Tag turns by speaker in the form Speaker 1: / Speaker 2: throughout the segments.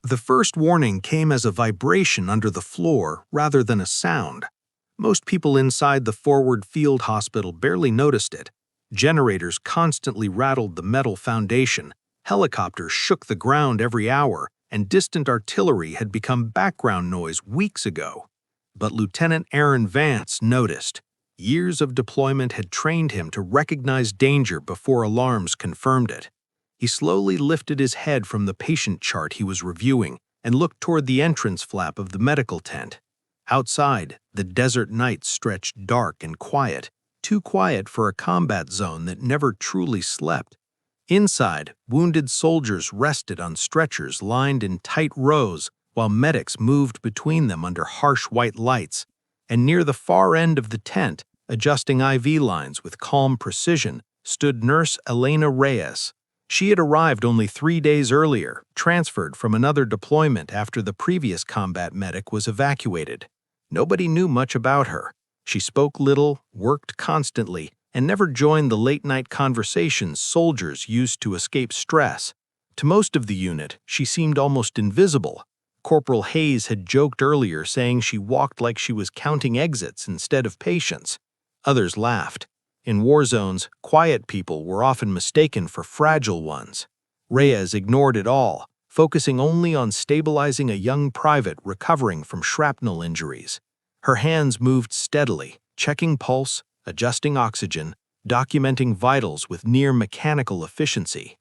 Speaker 1: The first warning came as a vibration under the floor rather than a sound. Most people inside the forward field hospital barely noticed it. Generators constantly rattled the metal foundation, helicopters shook the ground every hour, and distant artillery had become background noise weeks ago. But Lieutenant Aaron Vance noticed. Years of deployment had trained him to recognize danger before alarms confirmed it. He slowly lifted his head from the patient chart he was reviewing and looked toward the entrance flap of the medical tent. Outside, the desert night stretched dark and quiet, too quiet for a combat zone that never truly slept. Inside, wounded soldiers rested on stretchers lined in tight rows while medics moved between them under harsh white lights. And near the far end of the tent, adjusting IV lines with calm precision, stood Nurse Elena Reyes. She had arrived only 3 days earlier, transferred from another deployment after the previous combat medic was evacuated. Nobody knew much about her. She spoke little, worked constantly, and never joined the late-night conversations soldiers used to escape stress. To most of the unit, she seemed almost invisible. Corporal Hayes had joked earlier, saying she walked like she was counting exits instead of patients. Others laughed. In war zones, quiet people were often mistaken for fragile ones. Reyes ignored it all, focusing only on stabilizing a young private recovering from shrapnel injuries. Her hands moved steadily, checking pulse, adjusting oxygen, documenting vitals with near-mechanical efficiency.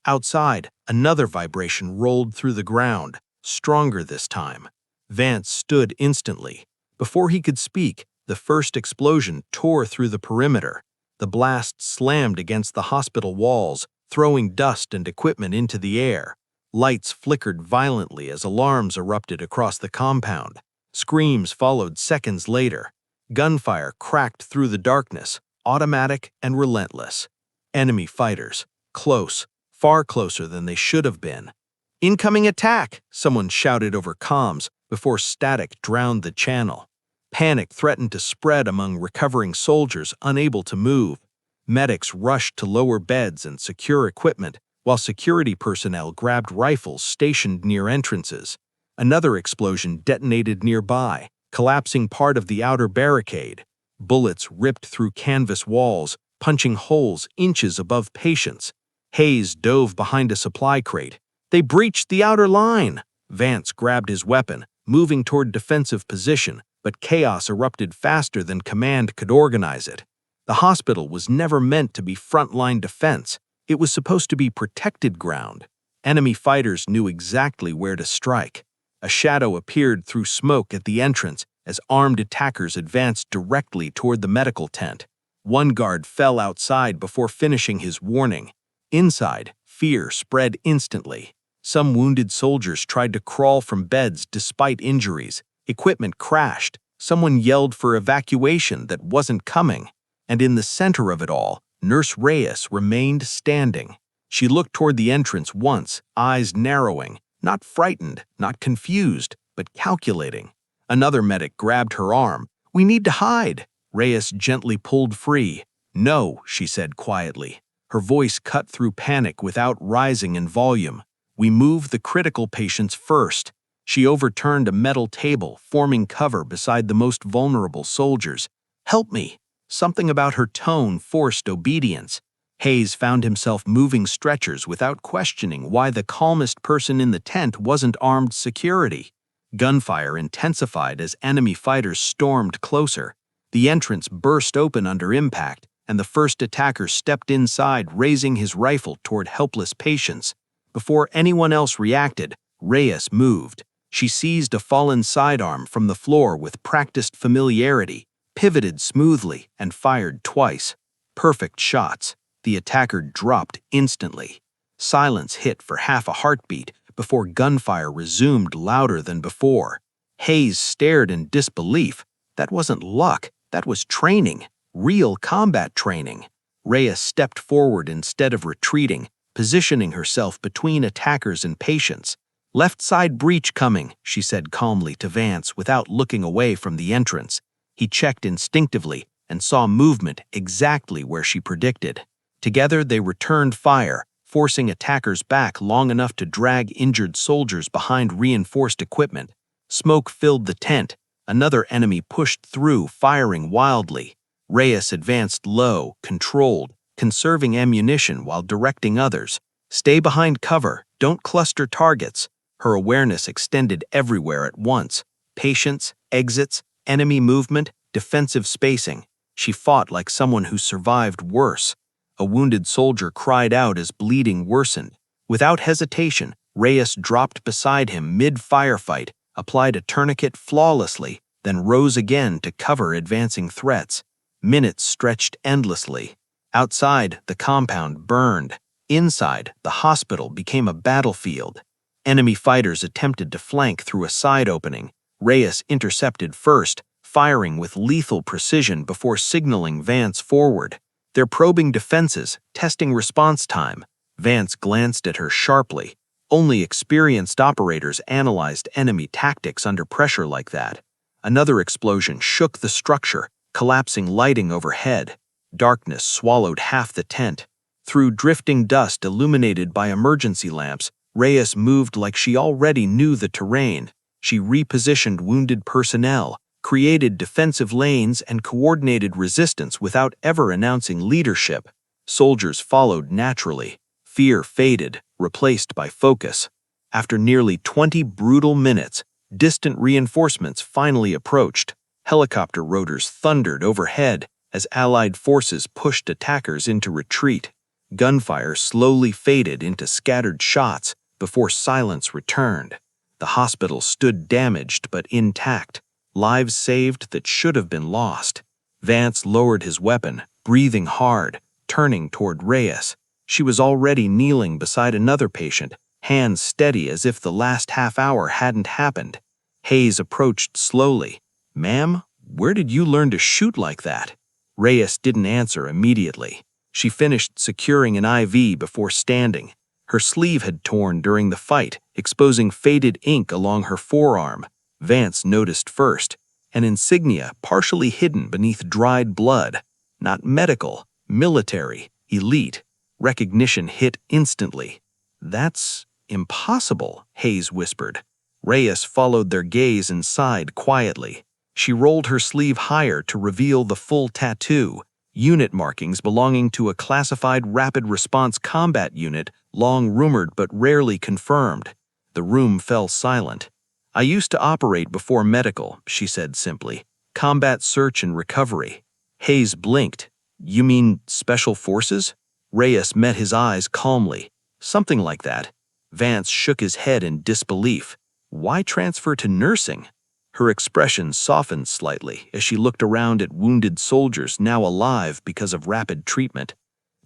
Speaker 1: Outside, another vibration rolled through the ground, stronger this time. Vance stood instantly. Before he could speak, the first explosion tore through the perimeter. The blast slammed against the hospital walls, throwing dust and equipment into the air. Lights flickered violently as alarms erupted across the compound. Screams followed seconds later. Gunfire cracked through the darkness, automatic and relentless. Enemy fighters, close, far closer than they should have been. "Incoming attack!" someone shouted over comms before static drowned the channel. Panic threatened to spread among recovering soldiers unable to move. Medics rushed to lower beds and secure equipment, while security personnel grabbed rifles stationed near entrances. Another explosion detonated nearby, collapsing part of the outer barricade. Bullets ripped through canvas walls, punching holes inches above patients. Hayes dove behind a supply crate. "They breached the outer line!" Vance grabbed his weapon, moving toward defensive position, but chaos erupted faster than command could organize it. The hospital was never meant to be frontline defense. It was supposed to be protected ground. Enemy fighters knew exactly where to strike. A shadow appeared through smoke at the entrance as armed attackers advanced directly toward the medical tent. One guard fell outside before finishing his warning. Inside, fear spread instantly. Some wounded soldiers tried to crawl from beds despite injuries. Equipment crashed. Someone yelled for evacuation that wasn't coming. And in the center of it all, Nurse Reyes remained standing. She looked toward the entrance once, eyes narrowing, not frightened, not confused, but calculating. Another medic grabbed her arm. "We need to hide." Reyes gently pulled free. "No," she said quietly. Her voice cut through panic without rising in volume. "We move the critical patients first." She overturned a metal table, forming cover beside the most vulnerable soldiers. "Help me." Something about her tone forced obedience. Hayes found himself moving stretchers without questioning why the calmest person in the tent wasn't armed security. Gunfire intensified as enemy fighters stormed closer. The entrance burst open under impact, and the first attacker stepped inside, raising his rifle toward helpless patients. Before anyone else reacted, Reyes moved. She seized a fallen sidearm from the floor with practiced familiarity, pivoted smoothly, and fired twice. Perfect shots. The attacker dropped instantly. Silence hit for half a heartbeat before gunfire resumed louder than before. Hayes stared in disbelief. That wasn't luck, that was training, real combat training. Reyes stepped forward instead of retreating, positioning herself between attackers and patients. "Left side breach coming," she said calmly to Vance without looking away from the entrance. He checked instinctively and saw movement exactly where she predicted. Together they returned fire, forcing attackers back long enough to drag injured soldiers behind reinforced equipment. Smoke filled the tent. Another enemy pushed through, firing wildly. Reyes advanced low, controlled, conserving ammunition while directing others. Stay behind cover, don't cluster targets. Her awareness extended everywhere at once. Patience, exits, enemy movement, defensive spacing. She fought like someone who survived worse. A wounded soldier cried out as bleeding worsened. Without hesitation, Reyes dropped beside him mid-firefight, applied a tourniquet flawlessly, then rose again to cover advancing threats. Minutes stretched endlessly. Outside, the compound burned. Inside, the hospital became a battlefield. Enemy fighters attempted to flank through a side opening. Reyes intercepted first, firing with lethal precision before signaling Vance forward. Their probing defenses, testing response time. Vance glanced at her sharply. Only experienced operators analyzed enemy tactics under pressure like that. Another explosion shook the structure, collapsing lighting overhead. Darkness swallowed half the tent. Through drifting dust illuminated by emergency lamps, Reyes moved like she already knew the terrain. She repositioned wounded personnel, created defensive lanes, and coordinated resistance without ever announcing leadership. Soldiers followed naturally. Fear faded, replaced by focus. After nearly 20 brutal minutes, distant reinforcements finally approached. Helicopter rotors thundered overhead as Allied forces pushed attackers into retreat. Gunfire slowly faded into scattered shots before silence returned. The hospital stood damaged but intact, lives saved that should have been lost. Vance lowered his weapon, breathing hard, turning toward Reyes. She was already kneeling beside another patient, hands steady as if the last half hour hadn't happened. Hayes approached slowly. "Ma'am, where did you learn to shoot like that?" Reyes didn't answer immediately. She finished securing an IV before standing. Her sleeve had torn during the fight, exposing faded ink along her forearm. Vance noticed first, an insignia partially hidden beneath dried blood. Not medical, military, elite. Recognition hit instantly. "That's impossible," Hayes whispered. Reyes followed their gaze and sighed quietly. She rolled her sleeve higher to reveal the full tattoo, unit markings belonging to a classified rapid response combat unit, long rumored but rarely confirmed. The room fell silent. "I used to operate before medical," she said simply. "Combat search and recovery." Hayes blinked. "You mean special forces?" Reyes met his eyes calmly. "Something like that." Vance shook his head in disbelief. "Why transfer to nursing?" Her expression softened slightly as she looked around at wounded soldiers now alive because of rapid treatment.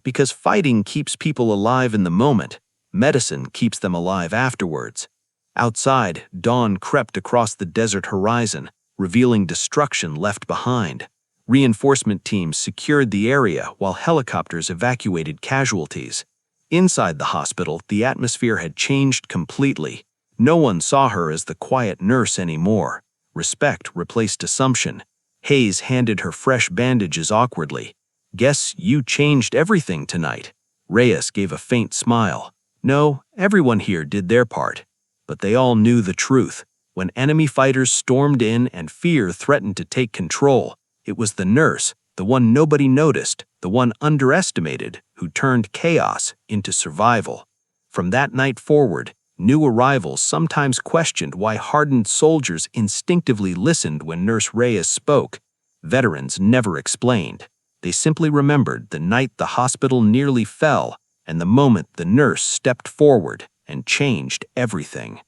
Speaker 1: "Because fighting keeps people alive in the moment. Medicine keeps them alive afterwards." Outside, dawn crept across the desert horizon, revealing destruction left behind. Reinforcement teams secured the area while helicopters evacuated casualties. Inside the hospital, the atmosphere had changed completely. No one saw her as the quiet nurse anymore. Respect replaced assumption. Hayes handed her fresh bandages awkwardly. "Guess you changed everything tonight." Reyes gave a faint smile. "No, everyone here did their part." But they all knew the truth. When enemy fighters stormed in and fear threatened to take control, it was the nurse, the one nobody noticed, the one underestimated, who turned chaos into survival. From that night forward, new arrivals sometimes questioned why hardened soldiers instinctively listened when Nurse Reyes spoke. Veterans never explained. They simply remembered the night the hospital nearly fell and the moment the nurse stepped forward and changed everything.